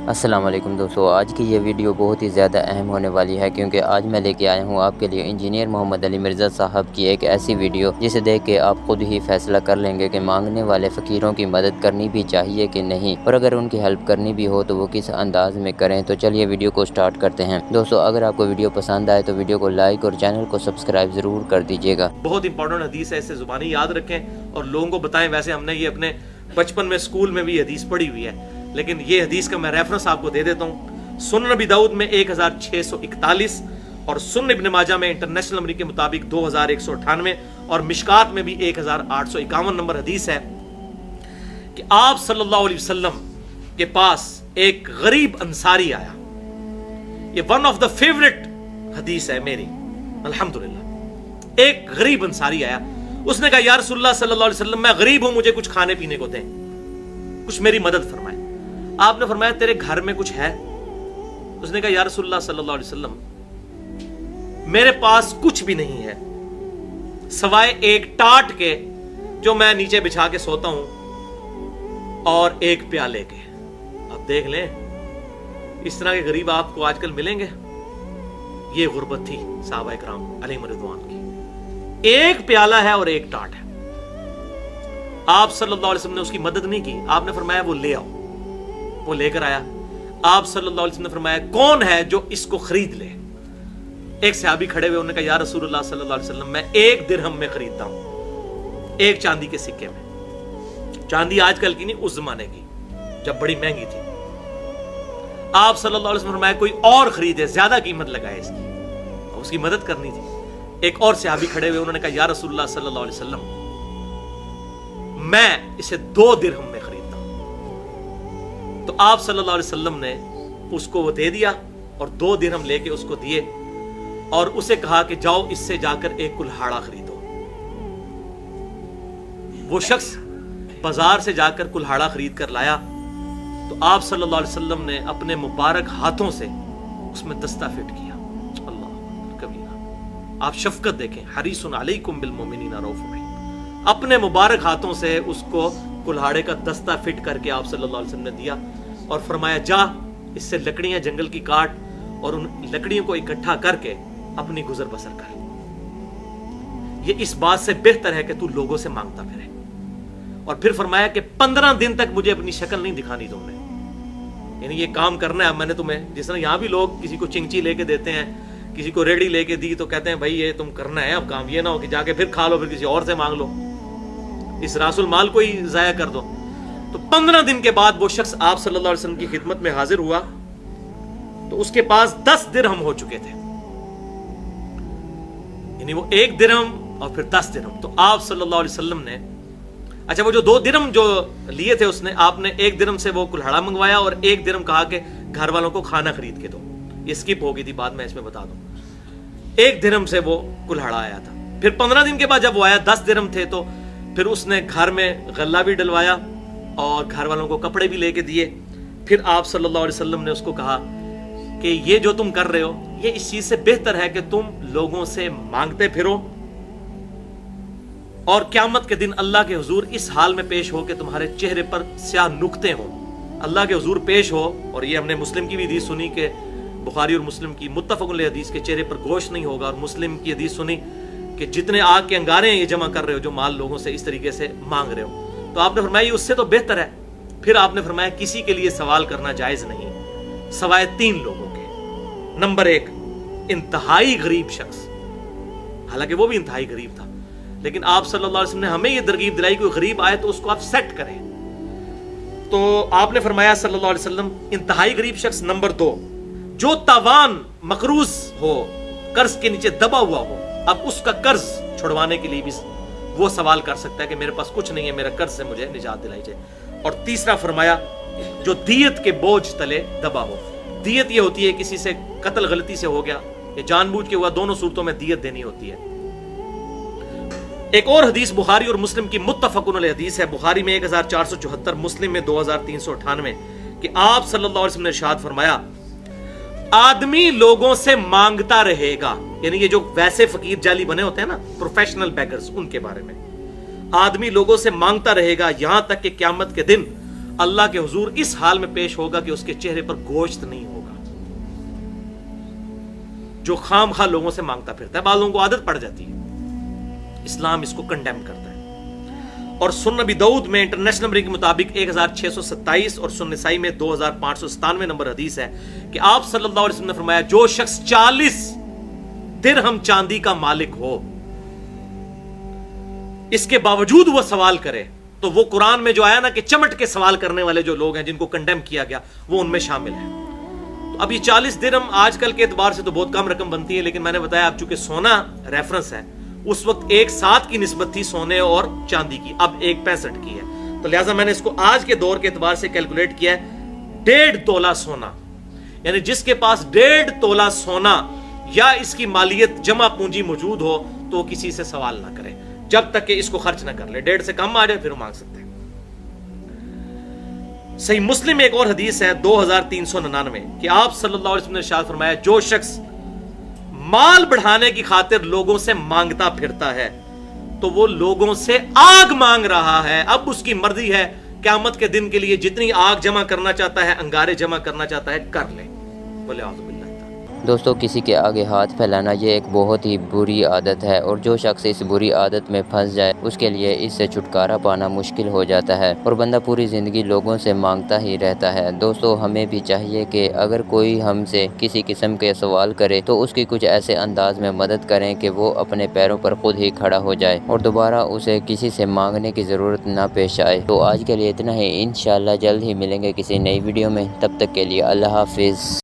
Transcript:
السلام علیکم دوستو، آج کی یہ ویڈیو بہت ہی زیادہ اہم ہونے والی ہے کیونکہ آج میں لے کے آیا ہوں آپ کے لیے انجینئر محمد علی مرزا صاحب کی ایک ایسی ویڈیو جسے دیکھ کے آپ خود ہی فیصلہ کر لیں گے کہ مانگنے والے فقیروں کی مدد کرنی بھی چاہیے کہ نہیں، اور اگر ان کی ہیلپ کرنی بھی ہو تو وہ کس انداز میں کریں۔ تو چلیے ویڈیو کو سٹارٹ کرتے ہیں۔ دوستو اگر آپ کو ویڈیو پسند آئے تو ویڈیو کو لائک اور چینل کو سبسکرائب ضرور کر دیجیے گا۔ بہت امپورٹنٹ حدیث ہے، اسے زبانی یاد رکھیں اور لوگوں کو بتائیں۔ ویسے ہم نے یہ اپنے بچپن میں اسکول میں بھی حدیث پڑھی ہوئی ہے، لیکن یہ حدیث کا میں ریفرنس آپ کو دے دیتا ہوں۔ سنن نبی داؤد میں 1641 اور سنن ابن ماجہ میں انٹرنیشنل نمبر کے مطابق 2198 اور مشکات میں بھی 1851 نمبر حدیث ہے کہ آپ صلی اللہ علیہ وسلم کے پاس ایک غریب انصاری آیا۔ یہ ون آف دا فیورٹ حدیث ہے میری، الحمدللہ۔ ایک غریب انصاری آیا، اس نے کہا یا رسول اللہ صلی اللہ علیہ وسلم، میں غریب ہوں، مجھے کچھ کھانے پینے کو دیں، کچھ میری مدد فرمائیں۔ آپ نے فرمایا تیرے گھر میں کچھ ہے؟ اس نے کہا یا رسول اللہ صلی اللہ علیہ وسلم، میرے پاس کچھ بھی نہیں ہے سوائے ایک ٹاٹ کے جو میں نیچے بچھا کے سوتا ہوں اور ایک پیالے کے۔ آپ دیکھ لیں اس طرح کے غریب آپ کو آج کل ملیں گے؟ یہ غربت تھی صحابہ کرام علیہم رضوان کی۔ ایک پیالہ ہے اور ایک ٹاٹ ہے۔ آپ صلی اللہ علیہ وسلم نے اس کی مدد نہیں کی، آپ نے فرمایا وہ لے آؤ۔ وہ لے کر آیا۔ آپ صلی اللہ علیہ وسلم نے فرمایا کون ہے جو اس کو خرید لے؟ ایک صحابی کھڑے ہوئے، انہوں نے کہا یا رسول اللہ صلی اللہ علیہ وسلم، میں 1 درہم میں خریدتا ہوں، ایک چاندی کے سکے میں۔ چاندی آج کل کی نہیں، اس زمانے کی جب بڑی مہنگی تھی۔ آپ صلی اللہ علیہ وسلم نے فرمایا کوئی اور خریدے، زیادہ قیمت لگائے اس کی، اور اس کی مدد کرنی تھی۔ ایک اور صحابی کھڑے ہوئے، انہوں نے کہا یا رسول اللہ صلی اللہ علیہ وسلم، میں اسے 2 درہم میں خریدتا ہوں۔ تو آپ صلی اللہ علیہ وسلم نے اس کو وہ دے دیا اور 2 درہم لے کے اس کو دیے اور اسے کہا کہ جاؤ اس سے جا کر ایک کلہاڑا خریدو۔ وہ شخص بازار سے جا کر کلہاڑا خرید کر لایا تو آپ صلی اللہ علیہ وسلم نے اپنے مبارک ہاتھوں سے اس میں دستہ فٹ کیا۔ اللہ کبیرہ، آپ شفقت دیکھیں، حریص علیکم بالمؤمنین رؤوف رحیم۔ اپنے مبارک ہاتھوں سے اس کو کلہاڑے کا دستہ فٹ کر کے آپ صلی اللہ علیہ وسلم نے دیا اور فرمایا جا اس سے لکڑیاں جنگل کی کاٹ اور ان لکڑیوں کو اکٹھا کر کے اپنی گزر بسر کر۔ یہ اس بات سے بہتر ہے کہ تو لوگوں سے مانگتا پھرے۔ اور پھر فرمایا کہ 15 دن تک مجھے اپنی شکل نہیں دکھانی تم نے، یعنی یہ کام کرنا ہے۔ اب میں نے تمہیں، جس طرح یہاں بھی لوگ کسی کو چنگچی لے کے دیتے ہیں، کسی کو ریڑی لے کے دی تو کہتے ہیں بھائی یہ تم کرنا ہے اب کام، یہ نہ ہو کہ جا کے پھر کھا لو، پھر کسی اور سے مانگ لو، اس راس المال کو ہی ضائع کر دو۔ تو 15 دن کے بعد وہ شخص آپ صلی اللہ علیہ وسلم کی خدمت میں حاضر ہوا تو اس کے پاس 10 درہم ہو چکے تھے، یعنی وہ 1 درہم اور پھر 10 درہم۔ تو آپ صلی اللہ علیہ وسلم نے، اچھا وہ جو 2 درہم جو لیے تھے اس نے، آپ نے 1 درہم سے وہ کلہاڑا منگوایا اور 1 درہم کہا کہ گھر والوں کو کھانا خرید کے دو۔ یہ سکپ ہو گئی تھی، بعد میں اس میں بتا دوں۔ 1 درہم سے وہ کلہاڑا آیا تھا۔ پھر 15 دن کے بعد جب وہ آیا 10 درہم تھے، تو پھر اس نے گھر میں غلہ بھی ڈلوایا اور گھر والوں کو کپڑے بھی لے کے دیے۔ پھر آپ صلی اللہ علیہ وسلم نے اس کو کہا کہ یہ جو تم کر رہے ہو یہ اس چیز سے بہتر ہے کہ تم لوگوں سے مانگتے پھرو اور قیامت کے دن اللہ کے حضور اس حال میں پیش ہو کہ تمہارے چہرے پر سیاہ نقطے ہوں، اللہ کے حضور پیش ہو۔ اور یہ ہم نے مسلم کی بھی حدیث سنی کہ بخاری اور مسلم کی متفق علیہ حدیث کے چہرے پر گوشت نہیں ہوگا، اور مسلم کی حدیث سنی کہ جتنے آگ کے انگارے ہیں یہ جمع کر رہے ہو جو مال لوگوں سے اس طریقے سے مانگ رہے ہو۔ تو آپ نے فرمایا یہ اس سے تو بہتر ہے۔ پھر آپ نے فرمایا کسی کے لیے سوال کرنا جائز نہیں سوائے 3 لوگوں کے۔ نمبر 1 انتہائی غریب شخص، حالانکہ وہ بھی انتہائی غریب تھا، لیکن آپ صلی اللہ علیہ وسلم نے ہمیں یہ ترغیب دلائی کوئی غریب آئے تو اس کو آپ سیٹ کریں۔ تو آپ نے فرمایا صلی اللہ علیہ وسلم انتہائی غریب شخص۔ نمبر 2 جو تاوان مقروض ہو، قرض کے نیچے دبا ہوا ہو، اب اس کا قرض چھڑوانے کے لیے بھی وہ سوال کر سکتا ہے کہ میرے پاس کچھ نہیں ہے، میرا قرض سے مجھے نجات دلائی جائے۔ اور تیسرا فرمایا جو دیت کے بوجھ تلے دبا ہو۔ دیت یہ ہوتی ہے کسی سے قتل غلطی سے ہو گیا یا جان بوجھ کے ہوا، دونوں صورتوں میں دیت دینی ہوتی ہے۔ ایک اور حدیث بخاری اور مسلم کی متفق علیہ حدیث ہے، بخاری میں 1474، مسلم میں 2398، کہ آپ صلی اللہ علیہ وسلم نے ارشاد فرمایا آدمی لوگوں سے مانگتا رہے گا، یعنی یہ جو ویسے فقیر جعلی بنے ہوتے ہیں نا، پروفیشنل بیگرز، ان کے بارے میں، آدمی لوگوں سے مانگتا رہے گا یہاں تک کہ قیامت کے دن اللہ کے حضور اس حال میں پیش ہوگا کہ اس کے چہرے پر گوشت نہیں ہوگا، جو خام خواہ لوگوں سے مانگتا پھرتا ہے۔ بعض لوگوں کو عادت پڑ جاتی ہے، اسلام اس کو کنڈیم کرتا ہے۔ اور سنن نبی داؤد میں انٹرنیشنل نمبر کے مطابق 1627 اور سنن نسائی میں 2597 نمبر حدیث ہے کہ آپ صلی اللہ علیہ وسلم نے فرمایا جو شخص 40 درہم چاندی کا مالک ہو، اس کے باوجود وہ سوال کرے، تو وہ قرآن میں جو آیا نا کہ چمٹ کے سوال کرنے والے جو لوگ ہیں جن کو کنڈیم کیا گیا، وہ ان میں شامل ہیں۔ تو اب یہ 40 درہم آج کل کے اعتبار سے تو بہت کم رقم بنتی ہے، لیکن میں نے بتایا اب چونکہ سونا ریفرنس ہے، اس وقت 1/7 کی نسبت تھی سونے اور چاندی کی، اب 1/65 کی ہے، تو لہٰذا میں نے اس کو آج کے دور کے اعتبار سے کیلکولیٹ کیا ہے 1.5 تولہ سونا، یعنی جس کے پاس 1.5 تولہ سونا یا اس کی مالیت جمع پونجی موجود ہو تو وہ کسی سے سوال نہ کرے جب تک کہ اس کو خرچ نہ کر لے، 1.5 سے کم آ جائے پھر وہ مانگ سکتے ہیں۔ صحیح مسلم میں ایک اور حدیث ہے 2399 کہ آپ صلی اللہ علیہ وسلم نے ارشاد فرمایا جو شخص مال بڑھانے کی خاطر لوگوں سے مانگتا پھرتا ہے تو وہ لوگوں سے آگ مانگ رہا ہے، اب اس کی مرضی ہے قیامت کے دن کے لیے جتنی آگ جمع کرنا چاہتا ہے، انگارے جمع کرنا چاہتا ہے، کر لے۔ بولے اعوذ باللہ۔ دوستو کسی کے آگے ہاتھ پھیلانا یہ ایک بہت ہی بری عادت ہے، اور جو شخص اس بری عادت میں پھنس جائے اس کے لیے اس سے چھٹکارا پانا مشکل ہو جاتا ہے، اور بندہ پوری زندگی لوگوں سے مانگتا ہی رہتا ہے۔ دوستو ہمیں بھی چاہیے کہ اگر کوئی ہم سے کسی قسم کے سوال کرے تو اس کی کچھ ایسے انداز میں مدد کریں کہ وہ اپنے پیروں پر خود ہی کھڑا ہو جائے اور دوبارہ اسے کسی سے مانگنے کی ضرورت نہ پیش آئے۔ تو آج کے لیے اتنا ہی، انشاءاللہ جلد ہی ملیں گے کسی نئی ویڈیو میں، تب تک کے لیے اللہ حافظ۔